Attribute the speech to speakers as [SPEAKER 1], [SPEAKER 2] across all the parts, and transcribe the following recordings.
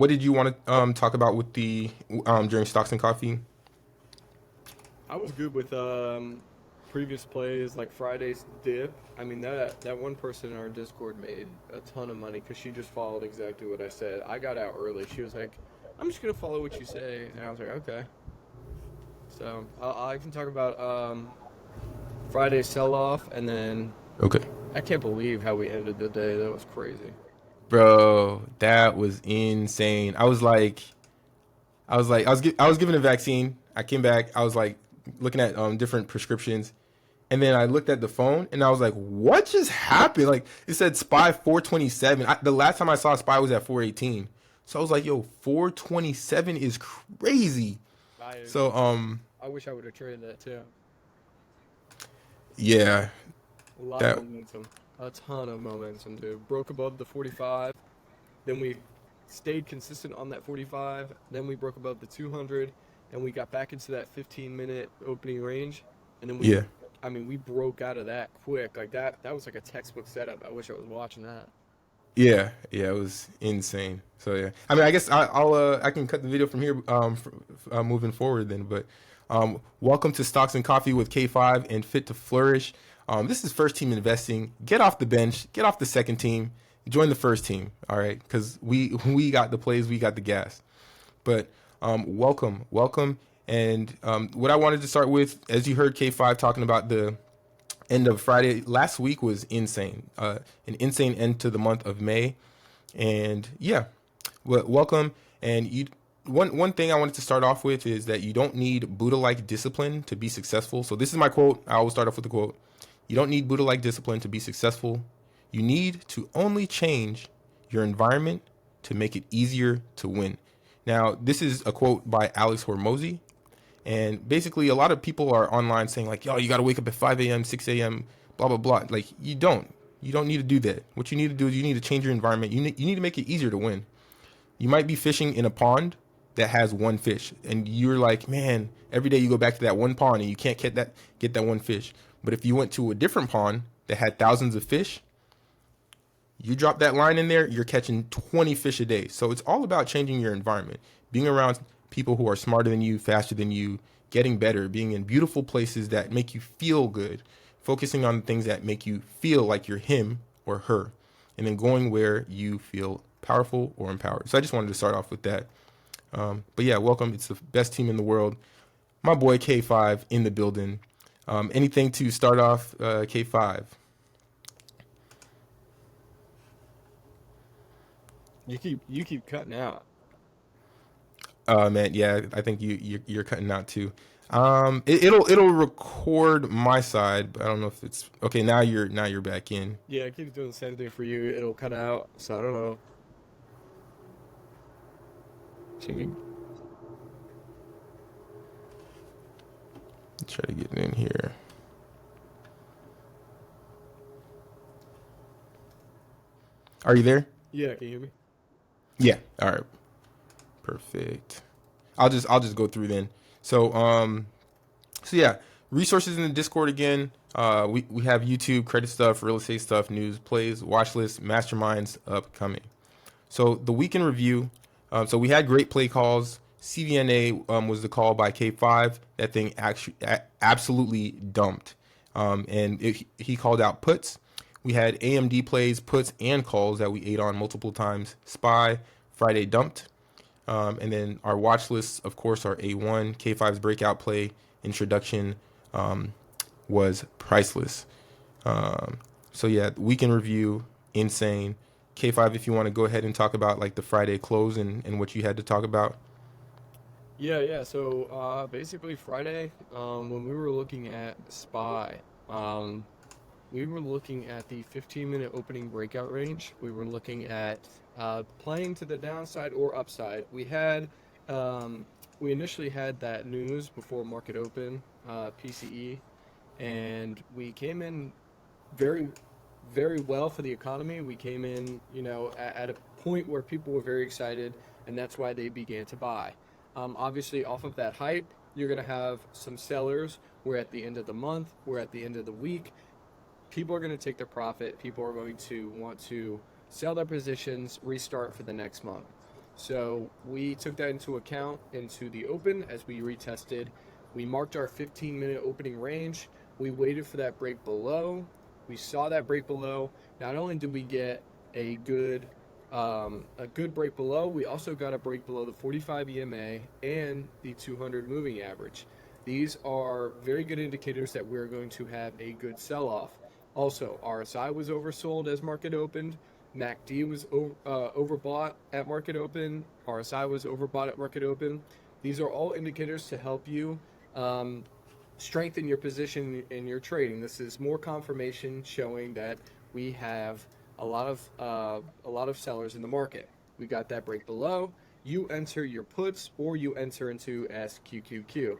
[SPEAKER 1] what did you want to talk about with the during stocks and coffee?
[SPEAKER 2] I was good with previous plays like Friday's dip. I mean that one person in our Discord made a ton of money because she just followed exactly what I said. I got out early. She was like, "I'm just gonna follow what you say," and I was like, "Okay." So I can talk about Friday's sell off, and then
[SPEAKER 1] Okay.
[SPEAKER 2] I can't believe how we ended the day. That was crazy.
[SPEAKER 1] Bro, that was insane. I was given a vaccine. I came back. I was like looking at different prescriptions, and then I looked at the phone, and I was like, "What just happened?" Like it said SPY 427. The last time I saw SPY was at 418. So I was like, "Yo, 427 is crazy."
[SPEAKER 2] I
[SPEAKER 1] So
[SPEAKER 2] I wish I would have traded that too.
[SPEAKER 1] yeah,
[SPEAKER 2] A lot of
[SPEAKER 1] that
[SPEAKER 2] momentum, a ton of momentum, dude. Broke above the 45. Then we stayed consistent on that 45. Then we broke above the 200, and we got back into that 15-minute opening range. And then
[SPEAKER 1] yeah.
[SPEAKER 2] I mean, we broke out of that quick. Like that. That was like a textbook setup. I wish I was watching that.
[SPEAKER 1] Yeah, yeah, it was insane. So yeah, I mean, I guess I can cut the video from here moving forward then. But welcome to Stocks and Coffee with K5 and Fit to Flourish. This is first team investing. Get off the bench. Get off the second team. Join the first team. All right, because we got the plays, we got the gas. But welcome. And what I wanted to start with, as you heard K5 talking about the end of Friday last week was insane. An insane end to the month of May, and yeah, well, welcome. And you, one thing I wanted to start off with is that you don't need Buddha-like discipline to be successful. So this is my quote. I always start off with the quote: "You don't need Buddha-like discipline to be successful. You need to only change your environment to make it easier to win." Now, this is a quote by Alex Hormozy, and basically, a lot of people are online saying like, "Yo, you got to wake up at 5 a.m., 6 a.m., blah blah blah." Like, you don't. You don't need to do that. What you need to do is you need to change your environment. You need to make it easier to win. You might be fishing in a pond that has one fish, and you're like, "Man, every day you go back to that one pond and you can't get that one fish." But if you went to a different pond that had thousands of fish, you drop that line in there, you're catching 20 fish a day. So it's all about changing your environment, being around people who are smarter than you, faster than you, getting better, being in beautiful places that make you feel good, focusing on things that make you feel like you're him or her, and then going where you feel powerful or empowered. So I just wanted to start off with that. But yeah, welcome. It's the best team in the world. My boy K5 in the building. Anything to start off, K5?
[SPEAKER 2] You keep cutting out.
[SPEAKER 1] Man, yeah, I think you're cutting out too. It'll record my side, but I don't know if it's okay. Now you're back in.
[SPEAKER 2] Yeah, it keeps doing the same thing for you. It'll cut out. So I don't know. Checking.
[SPEAKER 1] Let's try to get in here. Are you there?
[SPEAKER 2] Yeah, can you hear me?
[SPEAKER 1] Yeah. All right. Perfect. I'll just go through then. So so yeah, resources in the Discord again. We have YouTube, credit stuff, real estate stuff, news, plays, watch lists, masterminds upcoming. So the weekend review. So we had great play calls. CVNA was the call by K5. That thing actually absolutely dumped. He called out puts. We had AMD plays, puts, and calls that we ate on multiple times. SPY, Friday dumped. And then our watch lists, of course, are A1. K5's breakout play introduction was priceless. So yeah, weekend review, insane. K5, if you want to go ahead and talk about like the Friday close and what you had to talk about.
[SPEAKER 2] Yeah. So basically Friday, when we were looking at SPY, we were looking at the 15-minute opening breakout range. We were looking at playing to the downside or upside. We initially had that news before market open, PCE, and we came in very, very well for the economy. We came in, at a point where people were very excited, and that's why they began to buy. Obviously, off of that hype, you're going to have some sellers. We're at the end of the month. We're at the end of the week. People are going to take their profit. People are going to want to sell their positions, restart for the next month. So we took that into account into the open as we retested. We marked our 15-minute opening range. We waited for that break below. We saw that break below. Not only did we get a good break below, we also got a break below the 45 EMA and the 200 moving average. These are very good indicators that we're going to have a good sell-off. Also, RSI was oversold as market opened. MACD was overbought at market open. RSI was overbought at market open. These are all indicators to help you strengthen your position in your trading. This is more confirmation showing that we have a lot of sellers in the market. We got that break below. You enter your puts or you enter into SQQQ.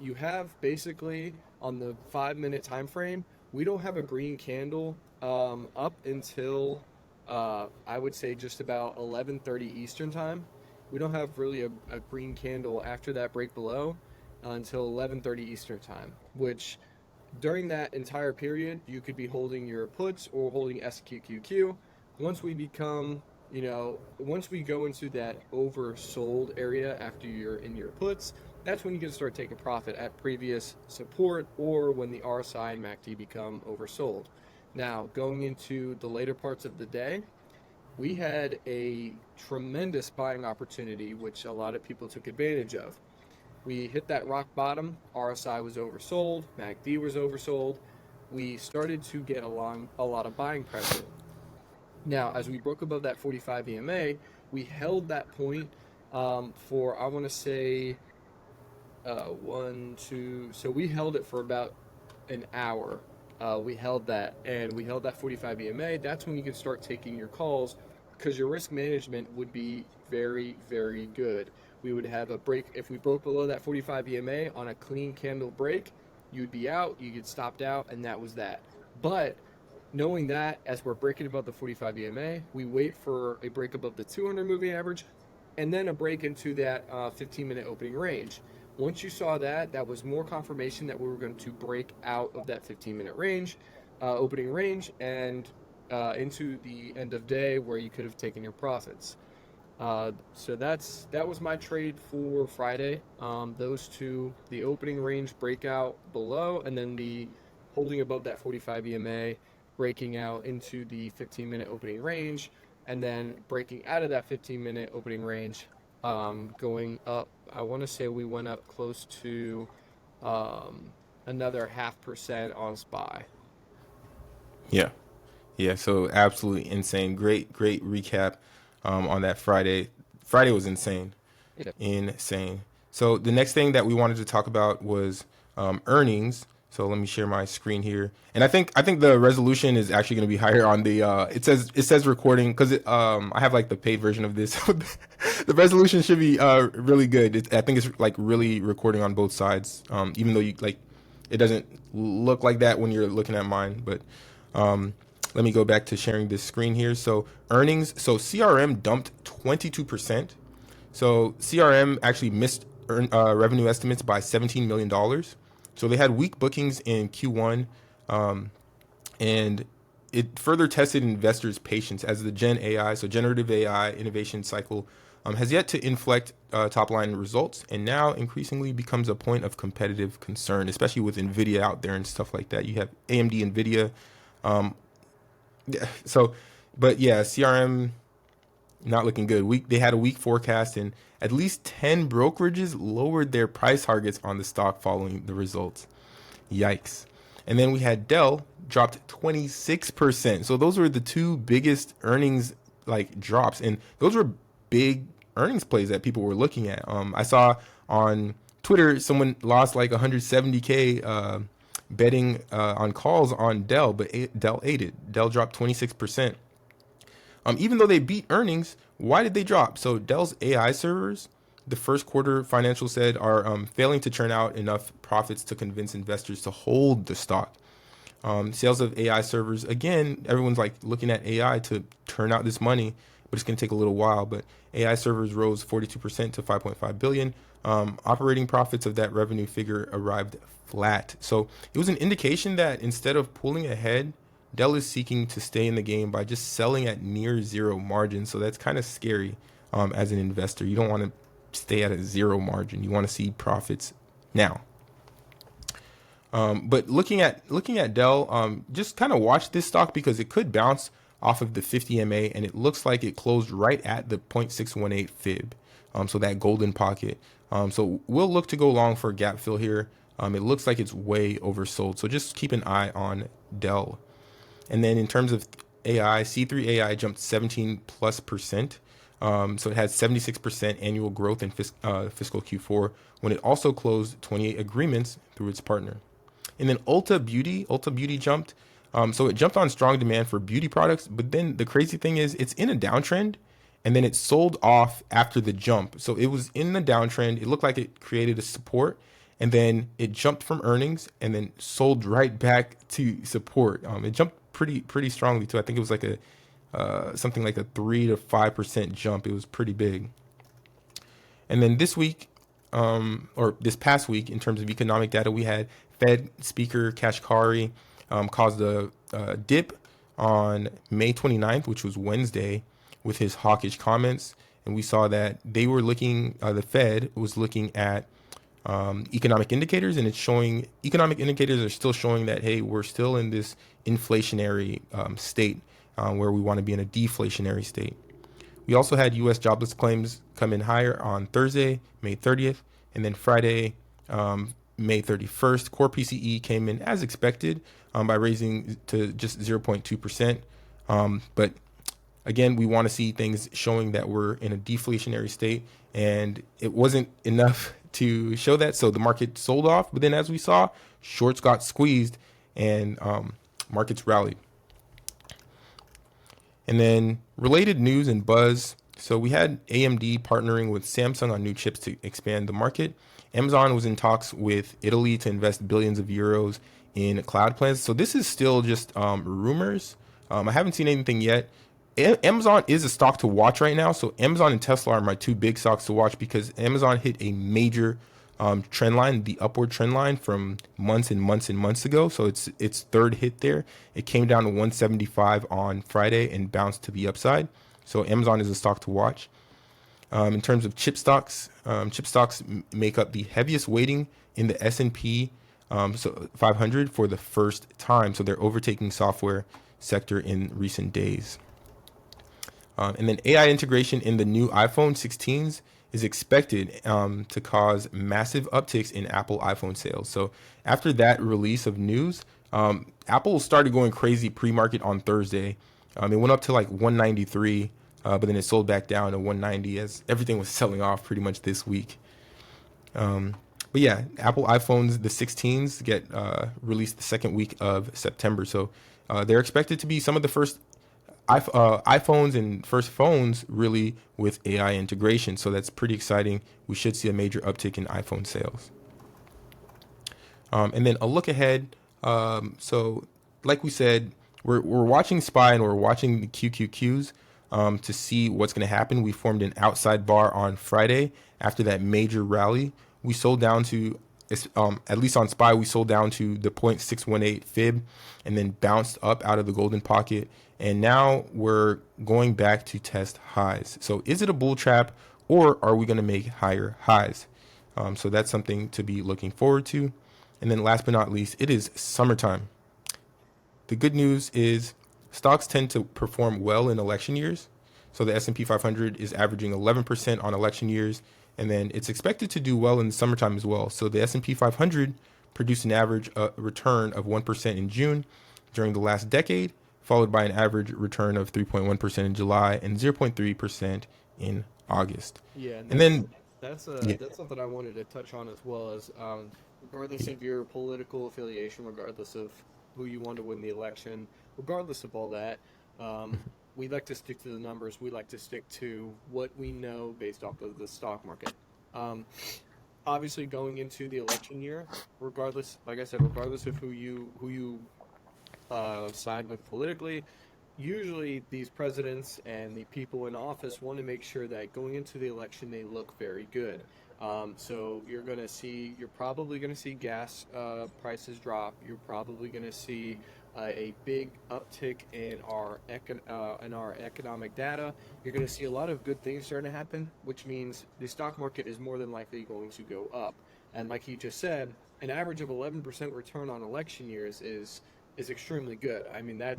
[SPEAKER 2] You have basically on the 5-minute time frame, we don't have a green candle up until I would say just about 11:30 Eastern time. We don't have really a green candle after that break below until 11:30 Eastern time, which during that entire period, you could be holding your puts or holding SQQQ. Once we become, once we go into that oversold area after you're in your puts, that's when you can start taking profit at previous support or when the RSI and MACD become oversold. Now, going into the later parts of the day, we had a tremendous buying opportunity, which a lot of people took advantage of. We hit that rock bottom. RSI was oversold. MACD was oversold. We started to get a lot of buying pressure. Now, as we broke above that 45 EMA, we held that point for, I want to say, so we held it for about an hour. We held that, and we held that 45 EMA. That's when you can start taking your calls because your risk management would be very, very good. We would have a break. If we broke below that 45 EMA on a clean candle break, you'd be out, you get stopped out, and that was that. But knowing that as we're breaking above the 45 EMA, we wait for a break above the 200 moving average and then a break into that 15-minute opening range. Once you saw that, that was more confirmation that we were going to break out of that 15-minute range, opening range, and into the end of day where you could have taken your profits. So that was my trade for Friday. Those two, the opening range breakout below, and then the holding above that 45 EMA, breaking out into the 15-minute opening range, and then breaking out of that 15-minute opening range, going up. I want to say we went up close to another 0.5% on SPY.
[SPEAKER 1] Yeah. Yeah. So absolutely insane. Great recap on that Friday. Friday was insane.
[SPEAKER 2] Yeah.
[SPEAKER 1] Insane. So the next thing that we wanted to talk about was earnings. So let me share my screen here, and I think the resolution is actually going to be higher on the. It says recording because I have like the paid version of this. The resolution should be really good. I think it's like really recording on both sides, even though it doesn't look like that when you're looking at mine. But let me go back to sharing this screen here. So earnings. So CRM dumped 22%. So CRM actually missed revenue estimates by $17 million. So they had weak bookings in Q1, and it further tested investors' patience as the Gen AI, so generative AI innovation cycle, has yet to inflect top-line results, and now increasingly becomes a point of competitive concern, especially with NVIDIA out there and stuff like that. You have AMD, NVIDIA. But yeah, CRM not looking good. They had a weak forecast, and at least 10 brokerages lowered their price targets on the stock following the results. Yikes. And then we had Dell dropped 26%. So those were the two biggest earnings drops, and those were big earnings plays that people were looking at. I saw on Twitter someone lost like 170K betting on calls on Dell, but Dell ate it. Dell dropped 26%. Even though they beat earnings, why did they drop? So Dell's AI servers, the first quarter financials said, are failing to churn out enough profits to convince investors to hold the stock. Sales of AI servers, again, everyone's like looking at AI to turn out this money, but it's going to take a little while. But AI servers rose 42% to 5.5 billion. Operating profits of that revenue figure arrived flat. So it was an indication that instead of pulling ahead, Dell is seeking to stay in the game by just selling at near zero margin. So that's kind of scary. as an investor. You don't want to stay at a zero margin. You want to see profits now. But looking at Dell, just kind of watch this stock because it could bounce off of the 50 MA, and it looks like it closed right at the 0.618 fib, so that golden pocket. So we'll look to go long for a gap fill here. It looks like it's way oversold, so just keep an eye on Dell. And then in terms of AI, C3 AI jumped 17 plus percent. So it had 76% annual growth in fiscal Q4 when it also closed 28 agreements through its partner. And then Ulta Beauty jumped. So it jumped on strong demand for beauty products. But then the crazy thing is it's in a downtrend and then it sold off after the jump. So it was in the downtrend. It looked like it created a support and then it jumped from earnings and then sold right back to support. It jumped pretty strongly too. I think it was like something like a 3 to 5% jump. It was pretty big. And then this week, or this past week, in terms of economic data, we had Fed Speaker Kashkari caused a dip on May 29th, which was Wednesday, with his hawkish comments. And we saw that they were looking, the Fed was looking at economic indicators, and it's showing economic indicators are still showing that, hey, we're still in this inflationary state where we want to be in a deflationary state. We also had U.S. jobless claims come in higher on Thursday, May 30th, and then Friday, May 31st. Core PCE came in as expected by raising to just 0.2%. But again, we want to see things showing that we're in a deflationary state, and it wasn't enough to show that. So the market sold off, but then as we saw, shorts got squeezed and markets rallied. And then related news and buzz. So we had AMD partnering with Samsung on new chips to expand the market. Amazon was in talks with Italy to invest billions of euros in cloud plans. So this is still just rumors. I haven't seen anything yet. Amazon is a stock to watch right now. So Amazon and Tesla are my two big stocks to watch because Amazon hit a major trend line, the upward trend line from months and months and months ago. So it's third hit there. It came down to 175 on Friday and bounced to the upside. So Amazon is a stock to watch. In terms of chip stocks make up the heaviest weighting in the S&P 500 for the first time. So they're overtaking software sector in recent days. And then AI integration in the new iPhone 16s is expected to cause massive upticks in Apple iPhone sales. So after that release of news, Apple started going crazy pre-market on Thursday. It went up to like 193, but then it sold back down to 190 as everything was selling off pretty much this week. But yeah, Apple iPhones, the 16s, get released the second week of September. So they're expected to be some of the first iPhones and first phones really with AI integration. So that's pretty exciting. We should see a major uptick in iPhone sales. And then a look ahead. So like we said, we're watching SPY and we're watching the QQQs to see what's going to happen. We formed an outside bar on Friday after that major rally. We sold down to, at least on SPY, we sold down to the 0.618 fib and then bounced up out of the golden pocket. And now we're going back to test highs. So is it a bull trap or are we going to make higher highs? So that's something to be looking forward to. And then last but not least, it is summertime. The good news is stocks tend to perform well in election years. So the S&P 500 is averaging 11% on election years, and then it's expected to do well in the summertime as well. So the S&P 500 produced an average return of 1% in June during the last decade, followed by an average return of 3.1% in July and 0.3% in August.
[SPEAKER 2] Yeah,
[SPEAKER 1] And then
[SPEAKER 2] that's
[SPEAKER 1] yeah,
[SPEAKER 2] that's something I wanted to touch on as well as regardless of your political affiliation, regardless of who you want to win the election, regardless of all that, we like to stick to the numbers. We like to stick to what we know based off of the stock market. Obviously, going into the election year, regardless, like I said, regardless of who you side with politically, usually these presidents and the people in office want to make sure that going into the election they look very good. So you're probably gonna see gas prices drop. You're probably gonna see a big uptick in our economic data. You're going to see a lot of good things starting to happen, which means the stock market is more than likely going to go up. And like he just said, an average of 11% return on election years is extremely good. I mean, that,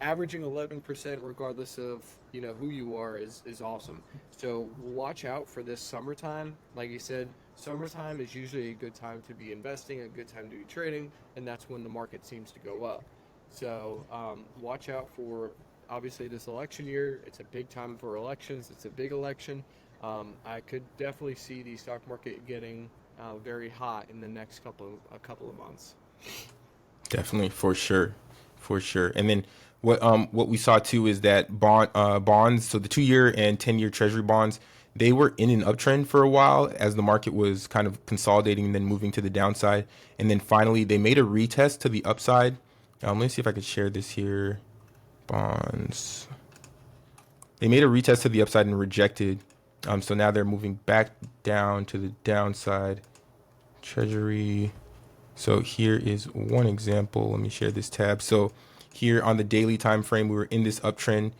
[SPEAKER 2] averaging 11% regardless of who you are is awesome. So watch out for this summertime. Like you said, summertime is usually a good time to be investing, a good time to be trading, and that's when the market seems to go up. So watch out for, obviously, this election year. It's a big time for elections. It's a big election. I could definitely see the stock market getting very hot in the next couple of months.
[SPEAKER 1] Definitely, for sure, for sure. And then what we saw too is that bonds, so the 2 year and 10 year Treasury bonds, they were in an uptrend for a while as the market was kind of consolidating and then moving to the downside, and then finally they made a retest to the upside. Let me see if I could share this here. Bonds. They made a retest to the upside and rejected. So now they're moving back down to the downside. Treasury. So here is one example. Let me share this tab. So here on the daily time frame, we were in this uptrend.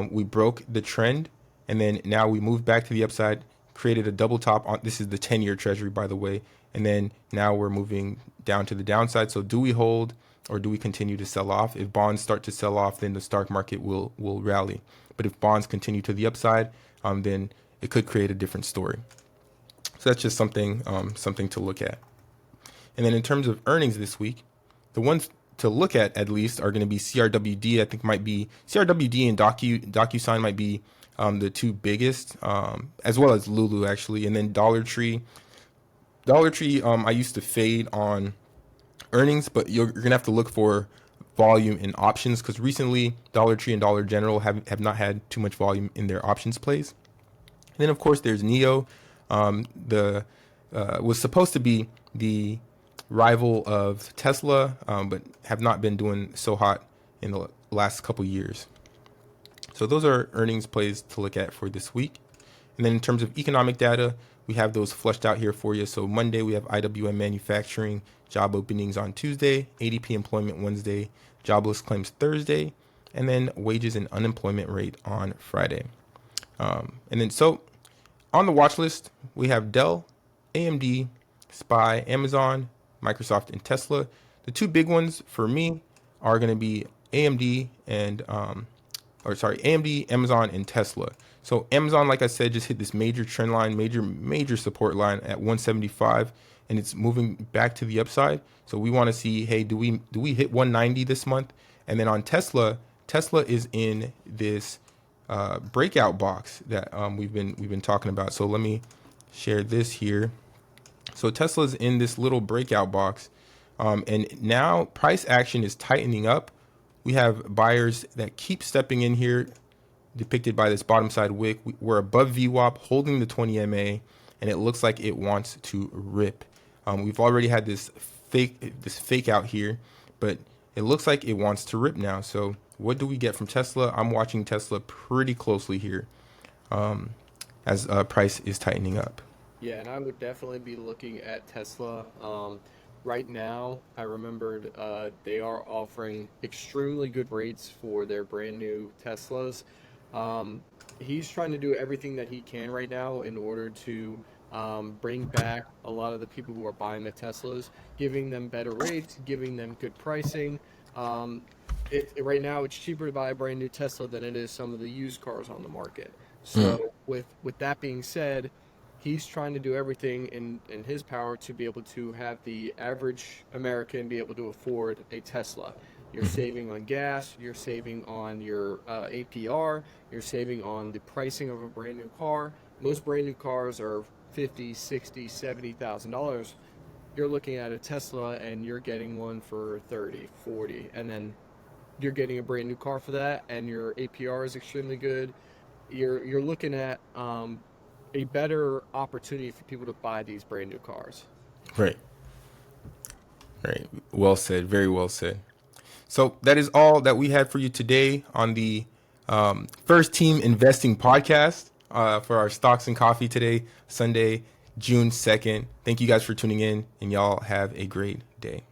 [SPEAKER 1] We broke the trend, and then now we moved back to the upside, created a double top on. This is the 10-year Treasury, by the way. And then now we're moving down to the downside. So do we hold or do we continue to sell off? If bonds start to sell off, then the stock market will rally. But if bonds continue to the upside, then it could create a different story. So that's just something to look at. And then in terms of earnings this week, the ones to look at least are going to be CRWD. I think might be CRWD and DocuSign might be the two biggest, as well as Lulu actually. And then Dollar Tree. Dollar Tree, I used to fade on earnings, but you're going to have to look for volume in options because recently Dollar Tree and Dollar General have not had too much volume in their options plays. And then of course there's Neo, was supposed to be the rival of Tesla, but have not been doing so hot in the last couple years. So those are earnings plays to look at for this week. And then in terms of economic data, we have those flushed out here for you. So Monday, we have IWM manufacturing job openings on Tuesday, ADP employment Wednesday, jobless claims Thursday, and then wages and unemployment rate on Friday. And then so on the watch list, we have Dell, AMD, SPY, Amazon, Microsoft, and Tesla. The two big ones for me are going to be AMD and AMD, Amazon, and Tesla. So Amazon, like I said, just hit this major trend line, major support line at 175, and it's moving back to the upside. So we want to see, hey, do we hit 190 this month? And then on Tesla is in this breakout box that we've been talking about. So let me share this here. So Tesla's in this little breakout box, and now price action is tightening up. We have buyers that keep stepping in here, depicted by this bottom side wick. We're above VWAP, holding the 20 MA, and it looks like it wants to rip. We've already had this fake out here, but it looks like it wants to rip now. So what do we get from Tesla? I'm watching Tesla pretty closely here, as price is tightening up.
[SPEAKER 2] Yeah, and I would definitely be looking at Tesla. Right now, I remembered they are offering extremely good rates for their brand new Teslas. He's trying to do everything that he can right now in order to bring back a lot of the people who are buying the Teslas, giving them better rates, giving them good pricing. Right now, it's cheaper to buy a brand new Tesla than it is some of the used cars on the market. So with that being said, he's trying to do everything in his power to be able to have the average American be able to afford a Tesla. You're saving on gas, you're saving on your APR, you're saving on the pricing of a brand new car. Most brand new cars are $50,000, $60,000, $70,000. You're looking at a Tesla and you're getting one for 30, 40, and then you're getting a brand new car for that, and your APR is extremely good. You're looking at a better opportunity for people to buy these brand new cars.
[SPEAKER 1] Right. Well said. Very well said. So that is all that we had for you today on the First Team Investing Podcast for our Stocks and Coffee today, Sunday, June 2nd. Thank you guys for tuning in, and y'all have a great day.